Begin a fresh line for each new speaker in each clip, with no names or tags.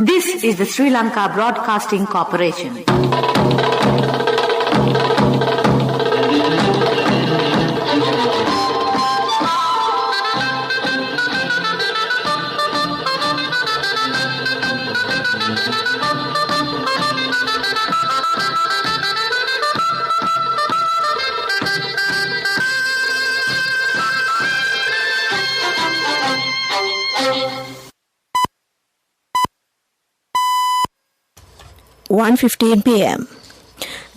This is the Sri Lanka Broadcasting Corporation.
(1:15 p.m.)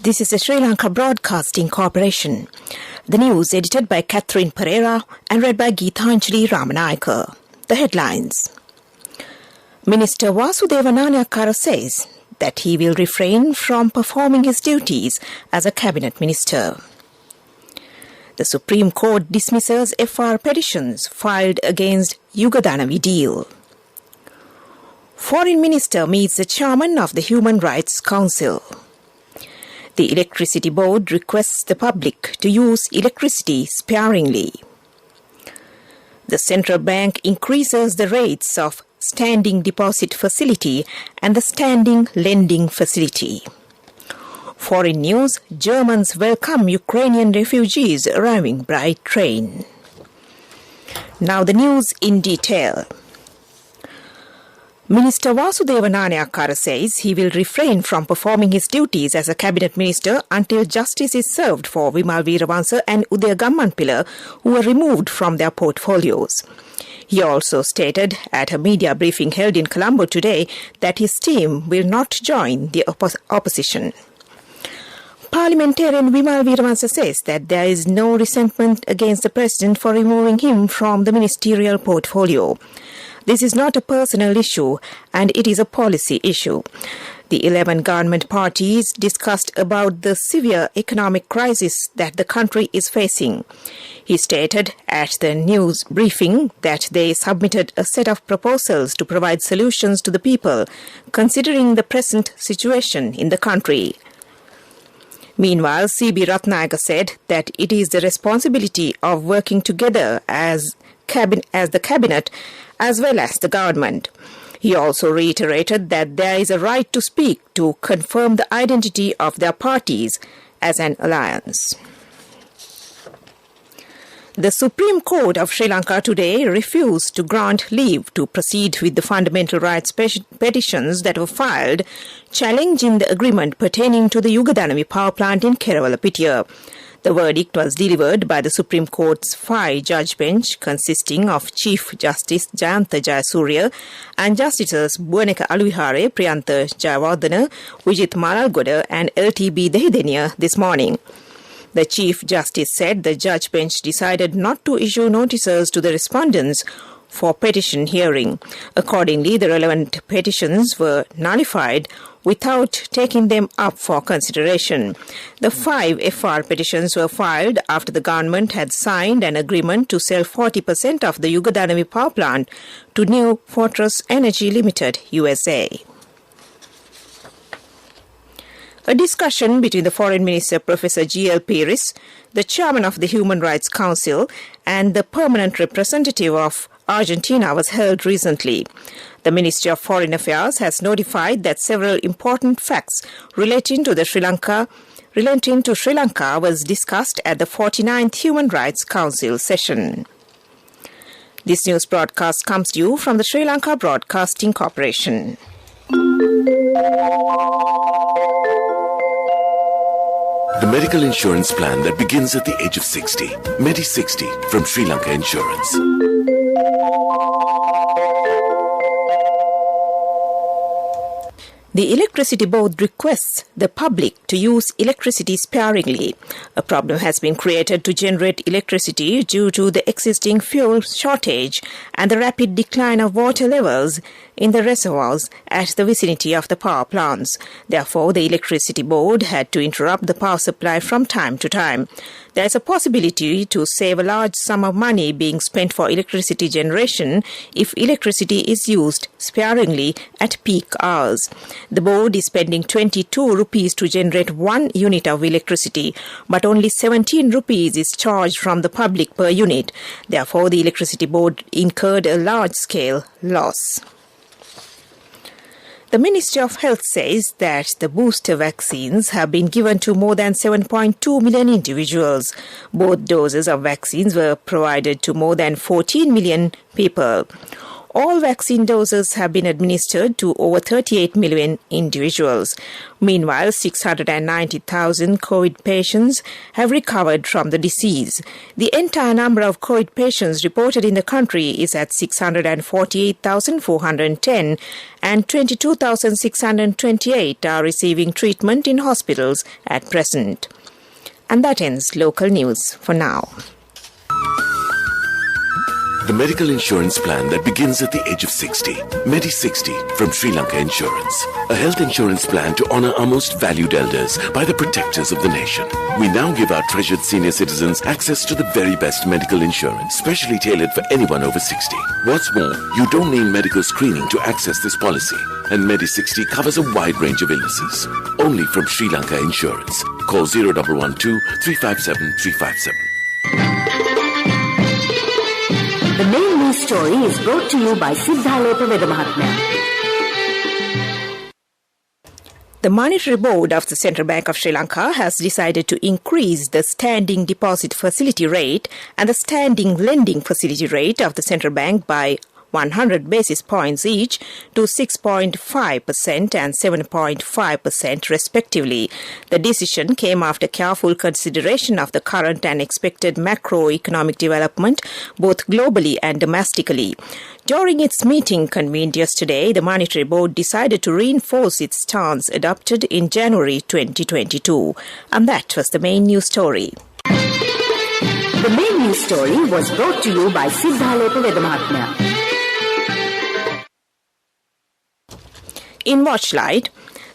This is the Sri Lanka Broadcasting Corporation. The news edited by Catherine Pereira and read by Geethanjali Ramanayaka. The headlines. Minister Vasudeva Nanayakkara says that he will refrain from performing his duties as a cabinet minister. The Supreme Court dismisses FR petitions filed against Yugadanavi deal. Foreign Minister meets the chairman of the Human Rights Council. The Electricity Board requests the public to use electricity sparingly. The Central Bank increases the rates of Standing Deposit Facility and the Standing Lending Facility. Foreign news, Germans welcome Ukrainian refugees arriving by train. Now the news in detail. Minister Vasudeva Nanayakkara says he will refrain from performing his duties as a cabinet minister until justice is served for Vimal Weerawansa and Udaya Gammanpila, who were removed from their portfolios. He also stated at a media briefing held in Colombo today that his team will not join the opposition. Parliamentarian Vimal Weerawansa says that there is no resentment against the president for removing him from the ministerial portfolio. This is not a personal issue and it is a policy issue. The 11 government parties discussed about the severe economic crisis that the country is facing. He stated at the news briefing that they submitted a set of proposals to provide solutions to the people, considering the present situation in the country. Meanwhile, C.B. Ratnayaka said that it is the responsibility of working together as the cabinet as well as the government. He also reiterated that there is a right to speak to confirm the identity of their parties as an alliance. The Supreme Court of Sri Lanka today refused to grant leave to proceed with the fundamental rights petitions that were filed challenging the agreement pertaining to the Yugadanavi power plant in Kerawala-Pitiya. The verdict was delivered by the Supreme Court's 5-judge bench consisting of Chief Justice Jayantha Jayasuriya and Justices Buwaneka Aluvihare, Priyantha Jayawardena, Vijith Malalgoda and L.T.B. Dehideniya this morning. The Chief Justice said the judge bench decided not to issue notices to the respondents for petition hearing. Accordingly, the relevant petitions were nullified without taking them up for consideration. The 5 FR petitions were filed after the government had signed an agreement to sell 40% of the Yugadanavi power plant to New Fortress Energy Limited, USA. A discussion between the Foreign Minister Professor G.L. Peiris, the Chairman of the Human Rights Council, and the Permanent Representative of Argentina was held recently. The Ministry of Foreign Affairs has notified that several important facts relating to Sri Lanka was discussed at the 49th Human Rights Council session. This news broadcast comes to you from the Sri Lanka Broadcasting Corporation.
The medical insurance plan that begins at the age of 60. Medi60 from Sri Lanka Insurance.
The Electricity Board requests the public to use electricity sparingly. A problem has been created to generate electricity due to the existing fuel shortage and the rapid decline of water levels in the reservoirs at the vicinity of the power plants. Therefore, the Electricity Board had to interrupt the power supply from time to time. There is a possibility to save a large sum of money being spent for electricity generation if electricity is used sparingly at peak hours. The board is spending 22 rupees to generate 1 unit of electricity, but only 17 rupees is charged from the public per unit. Therefore, the Electricity Board incurred a large-scale loss. The Ministry of Health says that the booster vaccines have been given to more than 7.2 million individuals. Both doses of vaccines were provided to more than 14 million people. All vaccine doses have been administered to over 38 million individuals. Meanwhile, 690,000 COVID patients have recovered from the disease. The entire number of COVID patients reported in the country is at 648,410 and 22,628 are receiving treatment in hospitals at present. And that ends local news for now.
The medical insurance plan that begins at the age of 60. Medi60 from Sri Lanka Insurance. A health insurance plan to honor our most valued elders by the protectors of the nation. We now give our treasured senior citizens access to the very best medical insurance, specially tailored for anyone over 60. What's more, you don't need medical screening to access this policy. And Medi60 covers a wide range of illnesses. Only from Sri Lanka Insurance. Call 0112 357 357.
The main news story is brought to you by Siddhaloka Vedamahatmya.
The Monetary Board of the Central Bank of Sri Lanka has decided to increase the standing deposit facility rate and the standing lending facility rate of the Central Bank by 100 basis points each to 6.5% and 7.5% respectively. The decision came after careful consideration of the current and expected macroeconomic development both globally and domestically. During its meeting convened yesterday, the Monetary Board decided to reinforce its stance adopted in January 2022. And that was the main news story.
The main news story was brought to you by Siddhaloka Vedamahatmya.
In Watchlight,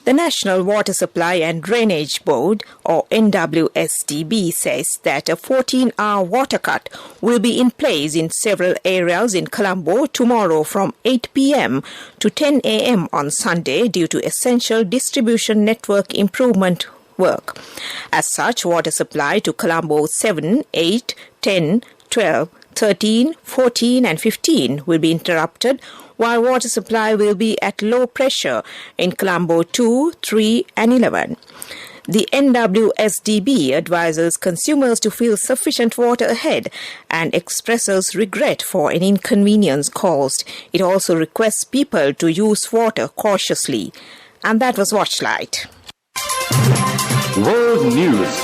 the National Water Supply and Drainage Board, or NWSDB, says that a 14-hour water cut will be in place in several areas in Colombo tomorrow from 8 p.m. to 10 a.m. on Sunday due to essential distribution network improvement work. As such, water supply to Colombo 7, 8, 10, 12, 13, 14 and 15 will be interrupted, while water supply will be at low pressure in Colombo 2, 3 and 11. The NWSDB advises consumers to fill sufficient water ahead and expresses regret for an inconvenience caused. It also requests people to use water cautiously. And that was Watchlight.
World News.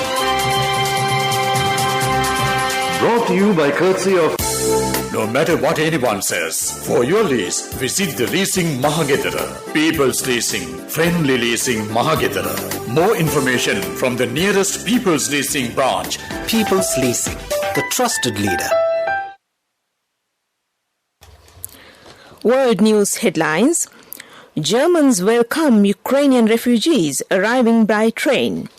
Brought to you by courtesy of...
No matter what anyone says, for your lease, visit the Leasing Mahagedara. People's Leasing, Friendly Leasing Mahagedara. More information from the nearest People's Leasing branch.
People's Leasing, the trusted leader.
World News headlines. Germans welcome Ukrainian refugees arriving by train.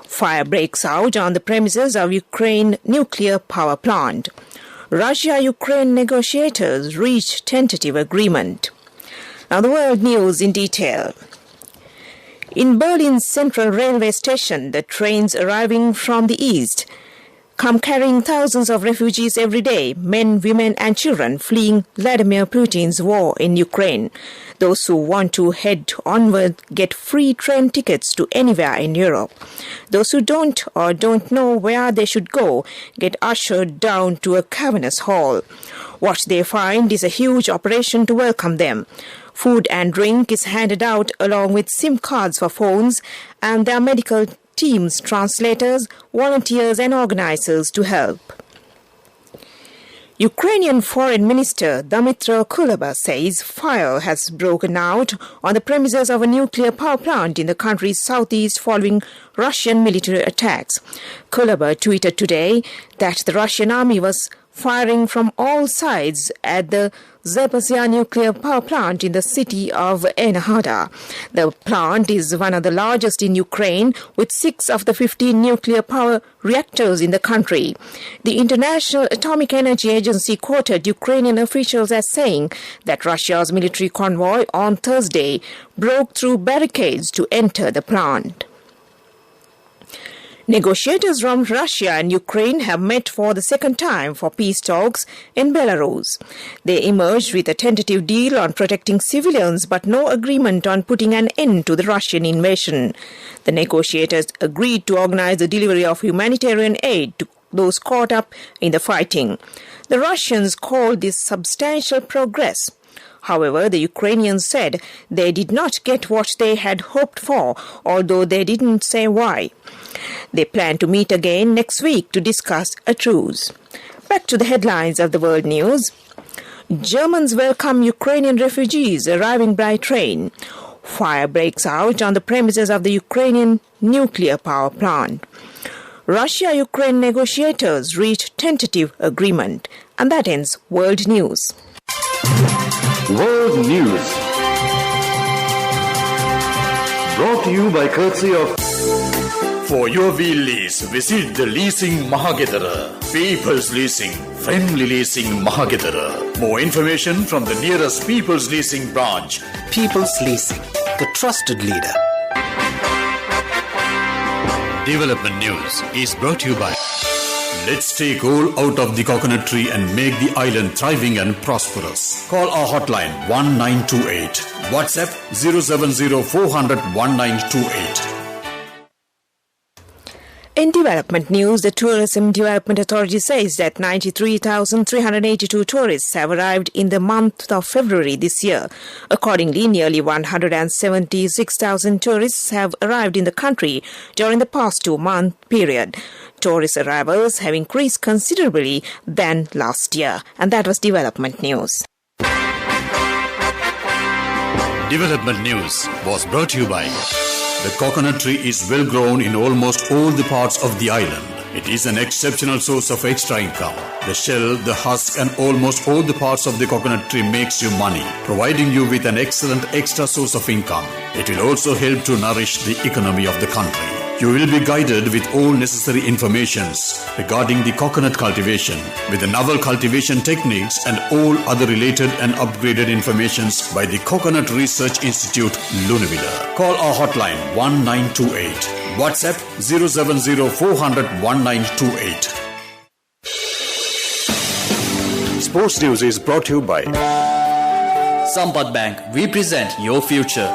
Fire breaks out on the premises of Ukraine nuclear power plant. Russia-Ukraine negotiators reach tentative agreement. Now the world news in detail. In Berlin's central railway station, the trains arriving from the east come carrying thousands of refugees every day, men, women and children fleeing Vladimir Putin's war in Ukraine. Those who want to head onward get free train tickets to anywhere in Europe. Those who don't or don't know where they should go get ushered down to a cavernous hall. What they find is a huge operation to welcome them. Food and drink is handed out along with SIM cards for phones, and their medical teams, translators, volunteers and organizers to help. Ukrainian Foreign Minister Dmytro Kuleba says fire has broken out on the premises of a nuclear power plant in the country's southeast following Russian military attacks. Kuleba tweeted today that the Russian army was firing from all sides at the Zaporizhzhia nuclear power plant in the city of Enerhada. The plant is one of the largest in Ukraine, with 6 of the 15 nuclear power reactors in the country. The International Atomic Energy Agency quoted Ukrainian officials as saying that Russia's military convoy on Thursday broke through barricades to enter the plant. Negotiators from Russia and Ukraine have met for the second time for peace talks in Belarus. They emerged with a tentative deal on protecting civilians but no agreement on putting an end to the Russian invasion. The negotiators agreed to organize the delivery of humanitarian aid to those caught up in the fighting. The Russians called this substantial progress. However, the Ukrainians said they did not get what they had hoped for, although they didn't say why. They plan to meet again next week to discuss a truce. Back to the headlines of the world news. Germans welcome Ukrainian refugees arriving by train. Fire breaks out on the premises of the Ukrainian nuclear power plant. Russia-Ukraine negotiators reached tentative agreement. And that ends world news.
World News. Brought to you by courtesy of...
For your wheel lease, visit the Leasing Mahagedara. People's Leasing, Friendly Leasing Mahagedara. More information from the nearest People's Leasing branch.
People's Leasing, the trusted leader.
Development News is brought to you by... Let's take all out of the coconut tree and make the island thriving and prosperous. Call our hotline 1928. WhatsApp 070 400 1928.
In development news, the Tourism Development Authority says that 93,382 tourists have arrived in the month of February this year. Accordingly, nearly 176,000 tourists have arrived in the country during the past 2-month period. Tourist arrivals have increased considerably than last year. And that was development news.
Development News was brought to you by... The coconut tree is well grown in almost all the parts of the island. It is an exceptional source of extra income. The shell, the husk and almost all the parts of the coconut tree makes you money, providing you with an excellent extra source of income. It will also help to nourish the economy of the country. You will be guided with all necessary informations regarding the coconut cultivation, with the novel cultivation techniques and all other related and upgraded informations by the Coconut Research Institute, Lunavilla. Call our hotline 1928. WhatsApp 070 400 1928.
Sports News is brought to you by
Sampath Bank. We present your future.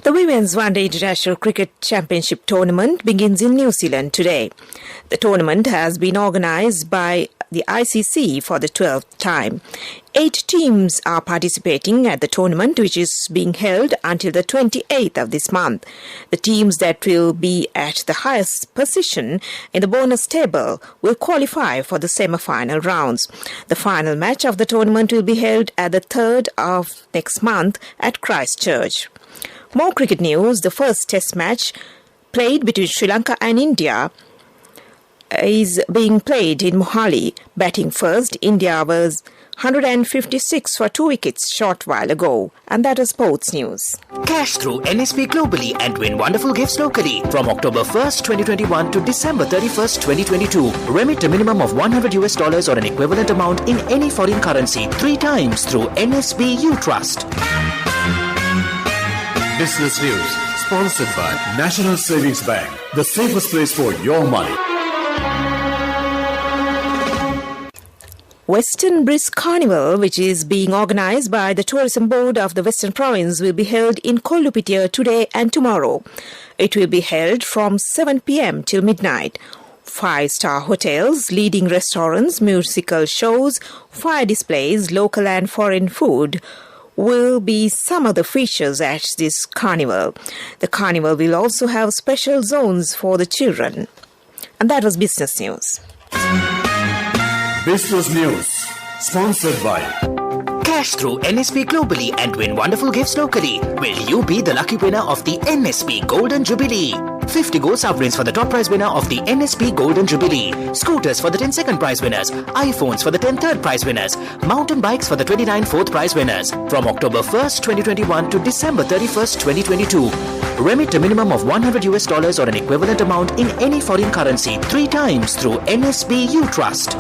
The Women's One Day International Cricket Championship tournament begins in New Zealand today. The tournament has been organised by the ICC for the 12th time. 8 teams are participating at the tournament, which is being held until the 28th of this month. The teams that will be at the highest position in the bonus table will qualify for the semi-final rounds. The final match of the tournament will be held at the 3rd of next month at Christchurch. More cricket news. The first test match played between Sri Lanka and India is being played in Mohali. Batting first, India was 156 for 2 wickets short while ago. And that is sports news.
Cash through NSP globally and win wonderful gifts locally. From October 1st, 2021 to December 31st, 2022. Remit a minimum of $100 or an equivalent amount in any foreign currency 3 times through NSP You Trust.
Business News, sponsored by National Savings Bank, the safest place for your money.
Western Brisk Carnival, which is being organised by the Tourism Board of the Western Province, will be held in Kollupitia today and tomorrow. It will be held from 7 p.m. till midnight. 5-star hotels, leading restaurants, musical shows, fire displays, local and foreign food will be some of the features at this carnival. The carnival will also have special zones for the children. And that was Business News.
Business News, sponsored by
Cash through NSP globally and win wonderful gifts locally. Will you be the lucky winner of the NSP Golden Jubilee? 50 gold sovereigns for the top prize winner of the NSP Golden Jubilee. Scooters for the 10 second prize winners. iPhones for the 10 third prize winners. Mountain bikes for the 29 fourth prize winners. From October 1st, 2021 to December 31st, 2022. Remit a minimum of $100 or an equivalent amount in any foreign currency 3 times through NSP You Trust.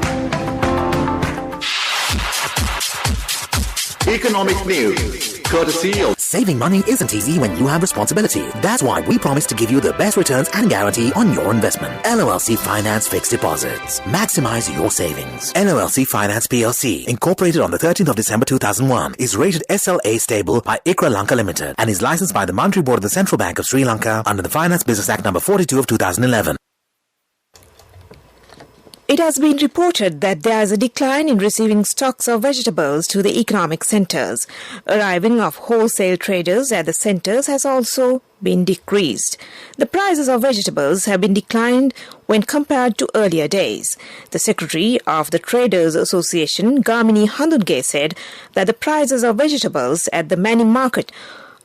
Economic News. courtesy of
Saving money isn't easy when you have responsibility. That's why we promise to give you the best returns and guarantee on your investment. LOLC Finance Fixed Deposits. Maximize your savings. LOLC Finance PLC, incorporated on the 13th of December 2001, is rated SLA stable by ICRA Lanka Limited and is licensed by the Monetary Board of the Central Bank of Sri Lanka under the Finance Business Act number 42 of 2011.
It has been reported that there is a decline in receiving stocks of vegetables to the economic centres. Arriving of wholesale traders at the centres has also been decreased. The prices of vegetables have been declined when compared to earlier days. The Secretary of the Traders Association, Gamini Handunge, said that the prices of vegetables at the Mani market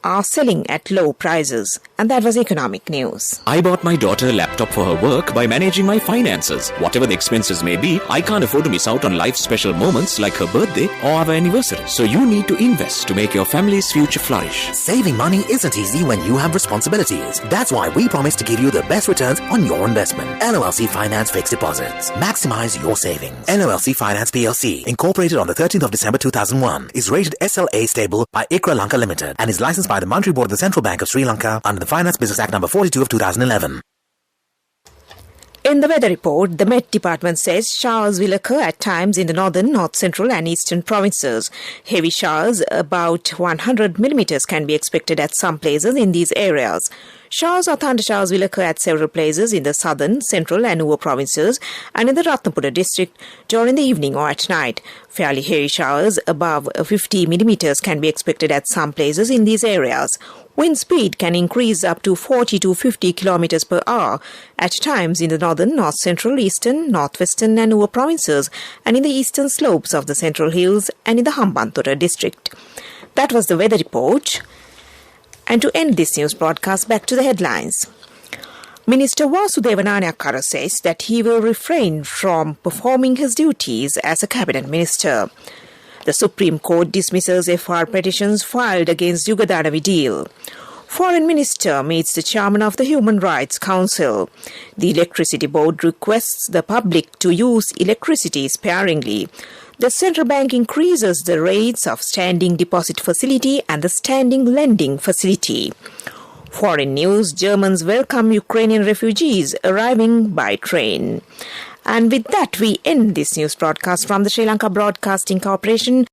are selling at low prices. And that was economic news.
I bought my daughter a laptop for her work by managing my finances. Whatever the expenses may be, I can't afford to miss out on life's special moments like her birthday or our anniversary. So you need to invest to make your family's future flourish.
Saving money isn't easy when you have responsibilities. That's why we promise to give you the best returns on your investment. LOLC Finance Fixed Deposits. Maximize your savings. LOLC Finance PLC, incorporated on the 13th of December 2001, is rated SLA stable by ICRA Lanka Limited and is licensed by the Monetary Board of the Central Bank of Sri Lanka under the Finance Business Act number 42 of 2011.
In the weather report, the Met Department says showers will occur at times in the northern, north central and eastern provinces. Heavy showers, about 100 millimeters, can be expected at some places in these areas. Showers or thunder showers will occur at several places in the southern, central and Nuwa provinces and in the Ratnapura district during the evening or at night. Fairly heavy showers above 50 millimeters can be expected at some places in these areas. Wind speed can increase up to 40 to 50 kilometers per hour at times in the northern, north central, eastern, northwestern and Nuwa provinces and in the eastern slopes of the Central Hills and in the Hambantota district. That was the weather report. And to end this news broadcast, back to the headlines. Minister Vasudeva Nanayakkara says that he will refrain from performing his duties as a cabinet minister. The Supreme Court dismisses FR petitions filed against Yugadanavi deal. Foreign Minister meets the chairman of the Human Rights Council. The Electricity Board requests the public to use electricity sparingly. The Central Bank increases the rates of standing deposit facility and the standing lending facility. Foreign news, Germans welcome Ukrainian refugees arriving by train. And with that, we end this news broadcast from the Sri Lanka Broadcasting Corporation.